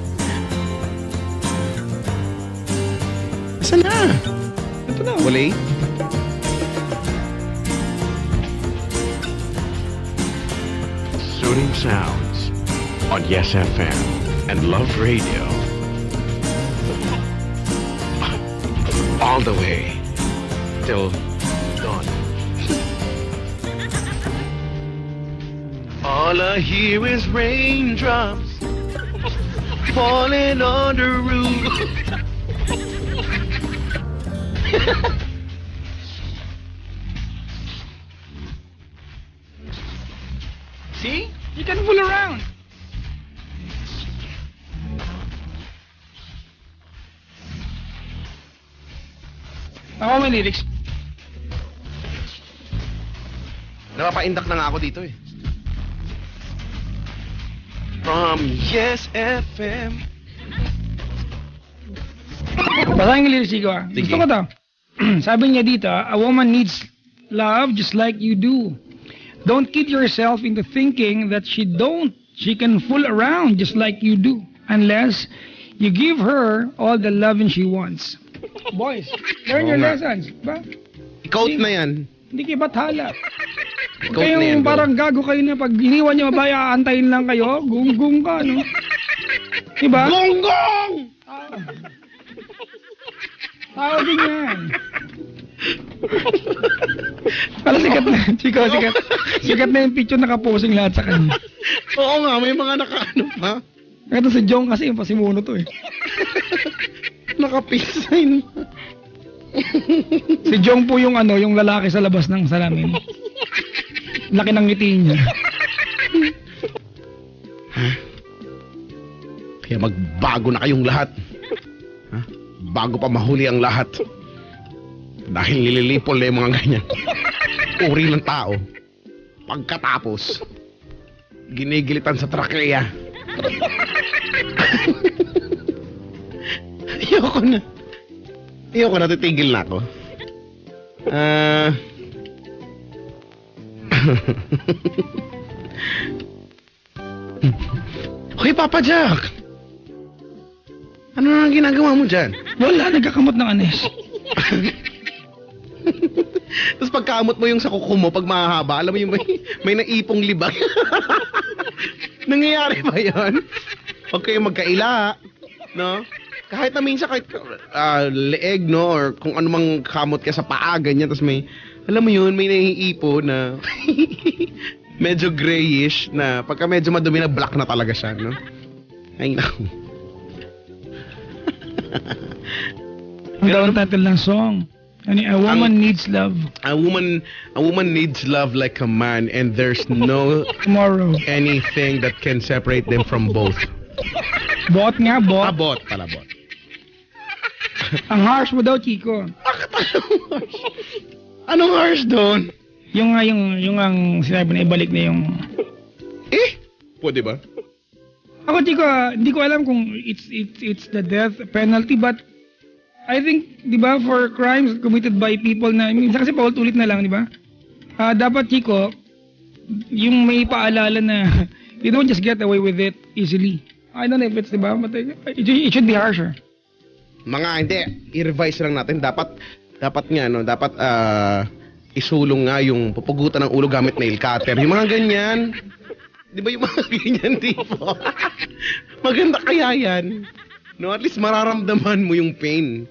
C: Asan na?
B: Ito na.
C: Wala.
D: Soothing sounds on Yes FM and Love Radio. All the way till dawn. All I hear is raindrops falling on the roof. See?
B: You can fool around. Ako may lyrics.
C: Napapaindak na nga ako dito eh.
D: From Yes FM.
B: Basahin yung lyrics ko ah.
C: Sige.
B: Gusto ko to. Sabi niya dito, a woman needs love just like you do. Don't kid yourself into thinking that she can fool around just like you do. Unless you give her all the loving she wants. Boys, learn
C: Oo
B: your
C: nga.
B: lessons. Ba?
C: I-quote na yan.
B: Hindi kayo bathala.
C: I-quote na yan.
B: Kayong
C: bro.
B: parang gago kayo na pag iniwan niyo mabaya, aantayin lang kayo. Gung-gung ka, no? Diba?
C: Gonggong!
B: Tao din yan. Parang sikat na. Chico, sikat. Sikat na yung picture nakaposing lahat sa kanya.
C: Oo nga, may mga nakaano pa.
B: Ito si Jong kasi yung pasimuno to eh.
C: Naka-peace sign.
B: Si Jong po yung yung lalaki sa labas ng salamin. Laki ng ngiti niya.
C: Kaya magbago na kayong lahat. Ha? Bago pa mahuli ang lahat. Dahil nililipol na yung mga ganyan. Uri ng tao. Pagkatapos, ginigilitan sa trakea. Ayoko na, titigil na ako. Hoy, Papa Jack! Ano na ang ginagawa mo dyan?
B: Wala, nagkakamot ng anes.
C: Tapos pagkaamot mo yung sa kuko mo, pag mahahaba, alam mo yung may naipong libag. Nangyayari ba yan? Huwag kayong magkaila, no? Kahit na minsan, kahit leeg, no? Or kung ano mang kamot ka sa paa, ganyan. Tapos may, alam mo yun, may naiipo na medyo grayish na pagka medyo madumi na black na talaga siya, no? Ay, naku.
B: Ang daw ang title ng song. A woman needs love
C: A woman needs love like a man, and there's no
B: tomorrow.
C: anything that can separate them from both.
B: Bot nga, bot.
C: Bot pala, bot.
B: Ang harsh mo daw, Chico.
C: Anong harsh doon?
B: Yung ang sinabi na ibalik na yung...
C: Pwede ba?
B: Ako, Chico, hindi ko alam kung it's the death penalty, but I think, di ba, for crimes committed by people na, minsan kasi paulit-ulit na lang, di ba? Dapat, Chico, yung may paalala na you don't just get away with it easily. I don't know if it's, di ba? But it should be harsher.
C: Mga hindi, i-revise lang natin. Dapat nga, no? Dapat isulong nga yung pupugutan ng ulo gamit nail cutter. Yung mga ganyan. Di ba yung mga ganyan tipo? Maganda kaya yan. No, at least mararamdaman mo yung pain.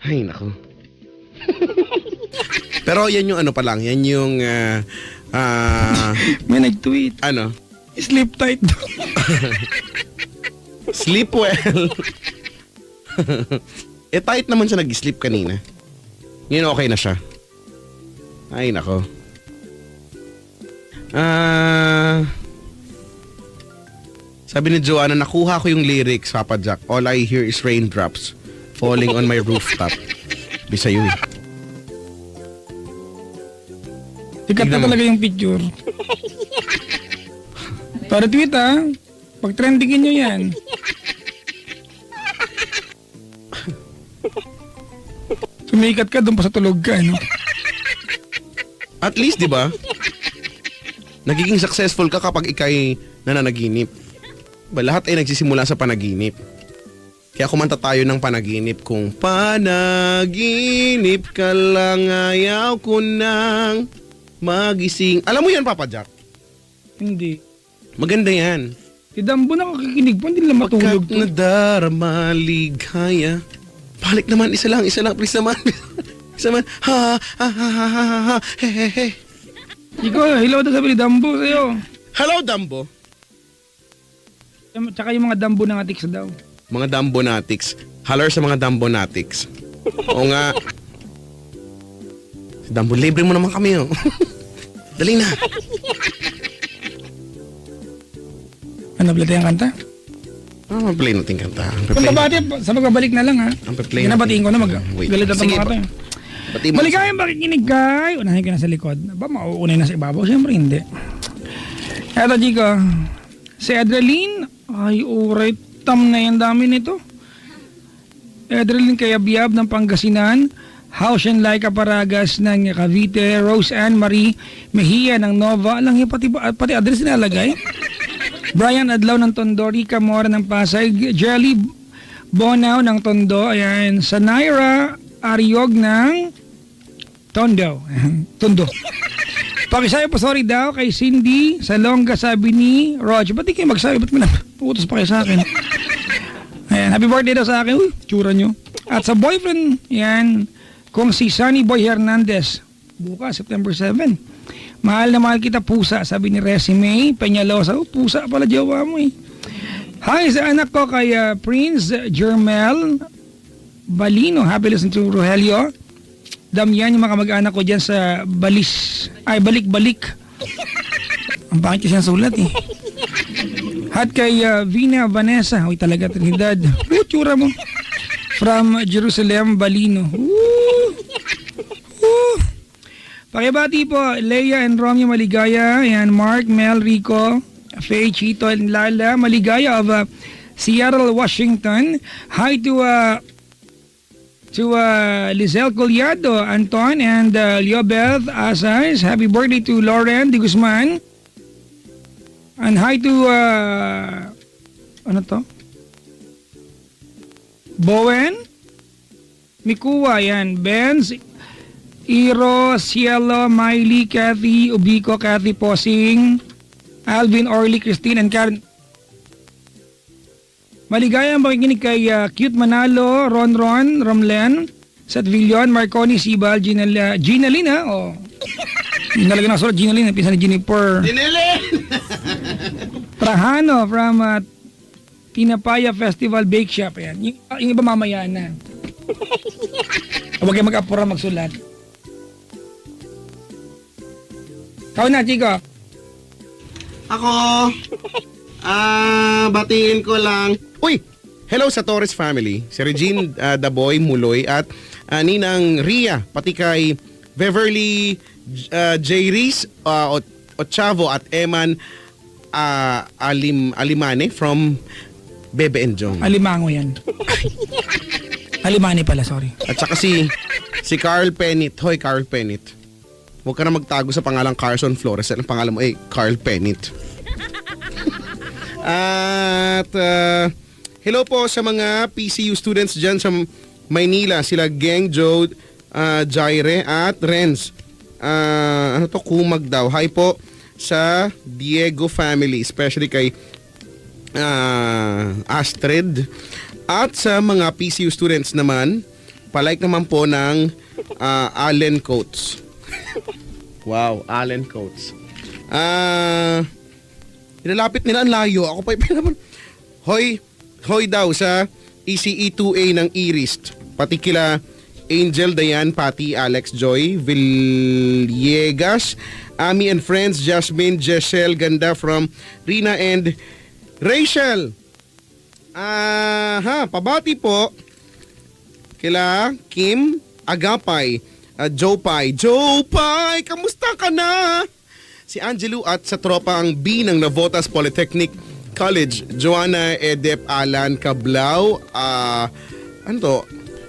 C: Ay, nako. Pero yan yung ano pa lang. Yan yung
B: May nag-tweet.
C: ano?
B: Sleep tight daw.
C: Sleep well. Tight naman siya nag-sleep kanina. Ngayon okay na siya. Ay, nako. Sabi ni Joanna, nakuha ko yung lyrics, Papa Jack. All I hear is raindrops falling on my rooftop. Bisayo eh.
B: Sikat na
C: Tignan mo.
B: talaga yung picture. Para tweet pag trendingin nyo yan. Sumikat ka, doon pa sa tulog ka, no?
C: At least, di ba? Nagiging successful ka kapag ikay nananaginip. Ba, lahat ay nagsisimula sa panaginip. Kaya kumanta tayo ng panaginip kung panaginip ka lang ayaw ko nang magising. Alam mo yan, Papa Jack?
B: Hindi.
C: Maganda yan.
B: Si Dambo nakakikinig po, hindi nila matulog.
C: Pagkat nadarama ligaya. Balik naman, isa lang, please naman. Isa naman, ha, he, he, he.
B: Iko, hello daw sabi ni Dambo sa'yo.
C: Hello, Dambo.
B: Tsaka yung mga Dambo ng Atix daw.
C: Mga Dambonatics. Halar sa mga Dambonatics. Oo nga. Si Dambo, libre mo naman kami, oh. Dali na.
B: Ano, plate yung kanta?
C: Play natin kanta.
B: Kung babati, sa magbabalik na lang, ha?
C: Play
B: Ginabatiin ko na
C: Wait.
B: galit na
C: Sige,
B: mga to.
C: Bati mo.
B: Maligayang pakikinig kay. Unahin ko na sa likod. Ba, mauunay na sa ibabaw? Siyempre hindi. Eto, Chico. Si Adreline. Ay, uray. Tam na yan dami nito. Adreline Kayabiyab ng Pangasinan. House and Laika Paragas ng Cavite. Rose Ann Marie Mejia ng Nova. Alang yung pati address nalagay. Brian Adlaw ng Tondo. Rica Mora ng Pasay. Jelly Bonaw ng Tondo. Ayan. Sanaira Ariog ng Tondo. Tondo. Pakisayo po sorry daw kay Cindy Salonga, sabi ni Rog. Ba't di kayo magsabi? Ba't utos pa kayo sa akin? Ayan, happy birthday daw sa akin. Uy, tsura nyo. At sa boyfriend, yan, kung si Sunny Boy Hernandez. Bukas, September 7. Mahal na mahal kita, pusa, sabi ni Resume Peñalosa. Pusa pala jowa mo eh. Hi sa anak ko kay Prince Jermel Balino. Happy listen to Rogelio. Damian yung mga kamag-anak ko dyan sa balik-balik. Ang pangit kasi ang sulat eh. At kay Vina Vanessa. Uy talaga Trinidad. Tsura mo. From Jerusalem, Balino. Pakibati po, Leia and Romeo Maligaya. Ayan, Mark, Mel, Rico, Faye, Chito, and Lala Maligaya of Seattle, Washington. Hi to Lizelle Collado, Anton, and Liobeth Asais. Happy birthday to Lauren de Guzman. And hi to, ano to? Bowen, Mikuwa, yan. Benz, Iro, Cielo, Miley, Kathy, Ubico, Kathy Posing, Alvin, Orly, Christine, and Karen. Maligayang pakikinig kay Cute Manalo, Ron, Romlen, Satvillon, Marconi, Sibal, Ginalina, oh. Yung talaga nasulat, Ginalina, pinsan ni Jennifer.
C: Dinilin!
B: Trajano from Tinapaya Festival Bake Shop. Ayan. Yung iba mamaya na. Huwag kayo mag-apura magsulat. Kau na, Chico.
C: Ako, batiin ko lang. Uy! Hello sa Torres family. Si Regine Daboy Muloy at Ninang Ria. Pati kay Beverly J. Reese Ochavo at Eman Alimane from Bebe and Jong.
B: Alimango yan. Alimani pala, sorry.
C: At saka si Carl Pennant. Hoy, Carl Pennant. Huwag ka na magtago sa pangalang Carson Flores. Ang pangalan mo ay Carl Pennant. At hello po sa mga PCU students dyan sa Maynila. Sila Geng, Joe, Jaire at Renz. Kumag daw. Hi po sa Diego family, especially kay Astrid. At sa mga PCU students naman, palike naman po ng Allen Coates. Wow, Allen Coates. Ilalapit nila ang layo. Ako pa yung Hoy daw sa ECE 2A ng Irist. Pati kila Angel, Dayan, Patty, Alex, Joy, Villegas, Ami and friends, Jasmine, Jessel, Ganda from Rina and Rachel. Pabati po kila Kim Agapay, Jopay, kamusta ka na? Si Angelo at sa tropa ang B ng Navotas Polytechnic College, Joanna, Edep, Alan, Kablao,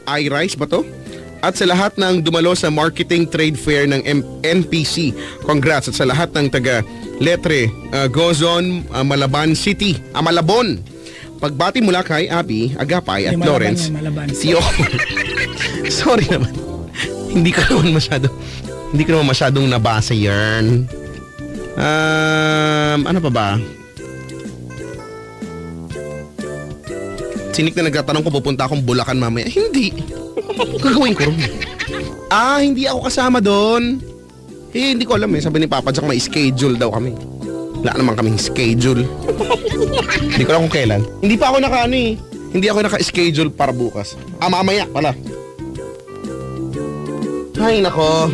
C: iRice ba to? At sa lahat ng dumalo sa marketing trade fair ng NPC, congrats. At sa lahat ng taga Letre, Gozon, Malaban City, Malabon. Pagbati mula kay Abby, Agapay at Lawrence. Tiyo. Sorry naman. Hindi ko naman masyadong nabasa yan. Ano pa ba? Sinik na nagtatanong ko pupunta akong Bulacan mamaya. Hindi. Gagawin ko rin. Hindi ako kasama doon. Hindi ko alam Sabi ni Papa Jack may schedule daw kami. Wala naman kaming schedule. Hindi ko alam kung kailan. Hindi pa ako Hindi ako naka-schedule para bukas. Mamaya pala. Ay, nako.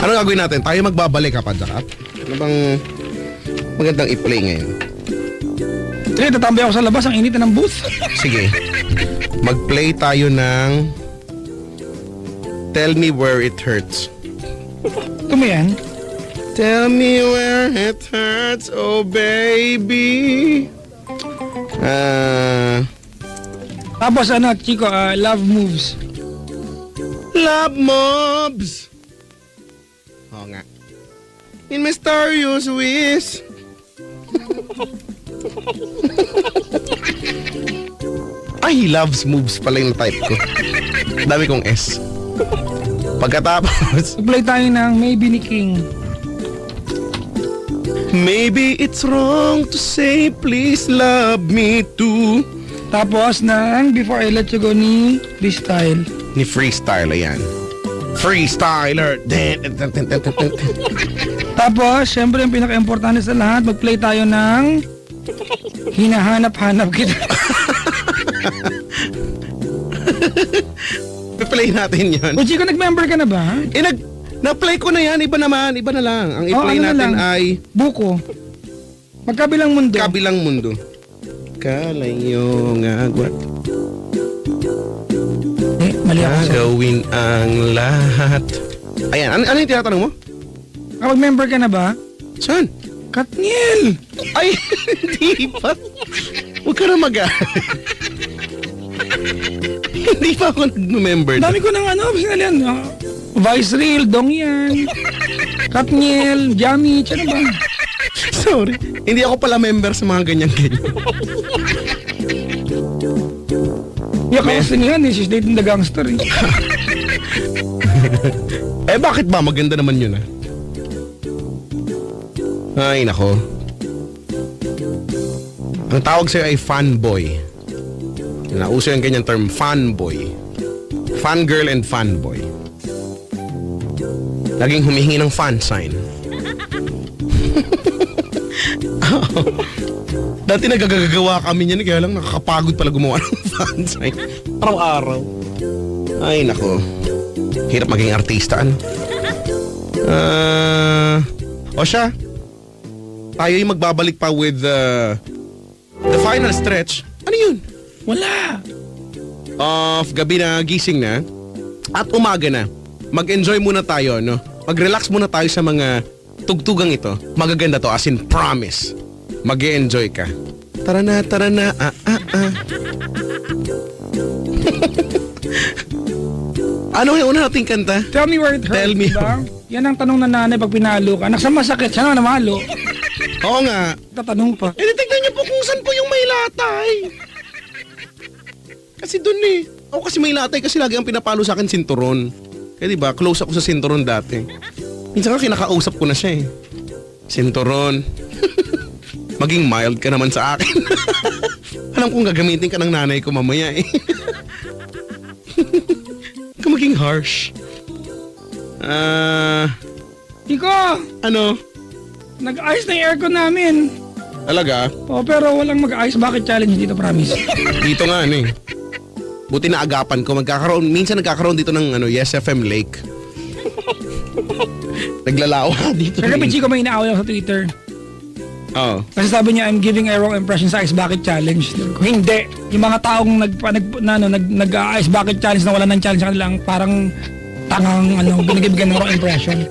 C: Ano gagawin natin? Tayo magbabalik, Papa Jack. Ano bang magandang i-play ngayon?
B: Sige, tatambay ako sa labas. Ang init na ng booth.
C: Sige. Mag-play tayo ng Tell Me Where It Hurts.
B: Ito mo yan?
C: Tell me where it hurts, oh baby.
B: Tapos Chico, Love Moves.
C: Love mobs. Oo nga. In mysterious ways. Ay, loves moves pala yung type ko. Dami kong S. Pagkatapos,
B: Play tayo ng Maybe ni King.
C: maybe it's wrong to say please love me too.
B: Tapos ng Before I Let You Go ni Freestyle.
C: Ni Freestyle, ayan. Freestyler.
B: Tapos, syempre yung pinaka-importante sa lahat, mag-play tayo ng Hinahanap-hanap kita.
C: I-play natin yan.
B: O Chico, nag-member ka na ba?
C: Na-play ko na yan. Iba naman. Iba na lang. Ang i-play
B: ano na
C: natin
B: lang?
C: ay
B: Buko. Magkabilang mundo.
C: Kabilang Mundo. Kalayong agwat.
B: Mali ako sa...
C: Gagawin ang lahat. Ayan. Ano yung tinatanong mo?
B: Mag-member ka na ba?
C: Saan?
B: Katniel!
C: Ay, hindi pa. Huwag ka na Hindi pa ako nag-member.
B: Dami ko ng sinalihan. Vice Real, Dongyan, Katniel, Jamie, ano ba?
C: Sorry. Hindi ako pala member sa mga ganyan-ganyan.
B: Hindi ako kasi niyan, she's dating the gangster eh.
C: Bakit ba? Maganda naman yun Ay, nako. Ang tawag sa'yo ay fanboy. Nauso yung ganyang term, fanboy. Fangirl and fanboy. Laging humihingi ng fan sign. Dati nagagagawa kami niyan, kaya lang nakakapagod pala gumawa ng fan sign. Araw-araw. Ay, nako. Hirap maging artista, O siya, tayo yung magbabalik pa with the final stretch. Ano yun?
B: Wala!
C: Of gabi na, gising na, at umaga na. Mag-enjoy muna tayo, no? Mag-relax muna tayo sa mga tugtugang ito. Magaganda to, as in promise. Mag-e-enjoy ka. Tara na, Ano yung una nating kanta?
B: Tell me where it hurts,
C: Tell me.
B: diba? Yan ang tanong ng nanay pag pinalo ka. Nasaan masakit? Siya naman namalo.
C: Oo nga.
B: Tatanong pa.
C: Eh, tignan niyo po kung saan po yung may latay. Kasi dun eh. Ako kasi may latay kasi lagi ang pinapalo sa akin sinturon. Kaya diba, close ako sa sinturon dati. Minsan nga kinakausap ko na siya eh. Sinturon. Maging mild ka naman sa akin. Alam kong gagamitin ka ng nanay ko mamaya eh. Huwag ka maging harsh.
B: Chico,
C: Ano?
B: nag-ayos na yung aircon namin.
C: Talaga?
B: Oh, pero walang mag-ayos. Bakit challenge dito, promise?
C: Dito nga ano eh. Buti na agapan ko. Minsan nagkakaroon dito ng Yes FM Lake. Naglalawa dito.
B: Kagabi, Chico, may inaaway ako sa Twitter.
C: Oo.
B: Kasi sabi niya, I'm giving a wrong impression sa Ice Bucket Challenge. Kung hindi, yung mga taong nag-Ice Bucket Challenge na wala ng challenge sa kanilang parang tangang binigyan ng wrong impression.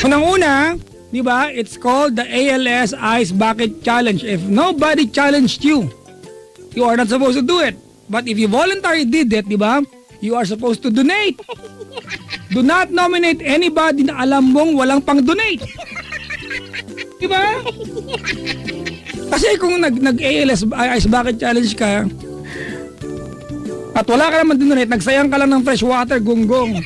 B: Unang-una, di ba, it's called the ALS Ice Bucket Challenge. If nobody challenged you, you are not supposed to do it. But if you voluntarily did it, di ba, you are supposed to donate. Do not nominate anybody na alam mong walang pang-donate. Di ba? Kasi kung nag-ALS Ice Bucket Challenge ka, at wala ka naman donate, nagsayang ka lang ng fresh water, gunggong.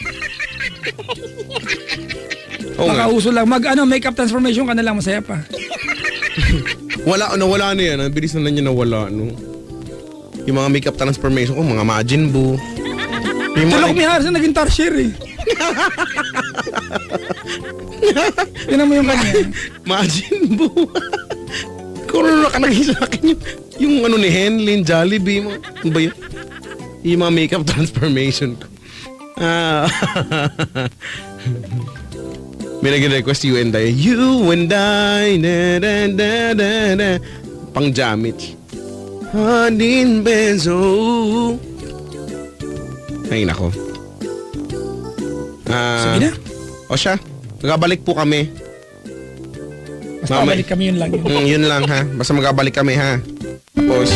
C: Oo nga.
B: Makauso lang. Makeup transformation ka na lang, masaya pa.
C: Wala na yan. Ang bilis na niya nawala, no? Yung mga makeup transformation ko, mga Majin Buu. Yung
B: Tulok ni Harrison naging tertiary. Tinan mo yung kanya.
C: Majin Buu. Kung ano nakalagay sa akin yung ni Henlin, Jollibee, ano ba yun? Yung mga makeup transformation ko. May nag-request You and I. You and I. Da, da, da, da, da. Pang Jamich. Hanin beso. Ay, nako.
B: Sige na.
C: O siya, magabalik po kami.
B: Basta balik kami, yun lang yun.
C: Yun lang ha. Basta magabalik kami ha. Tapos,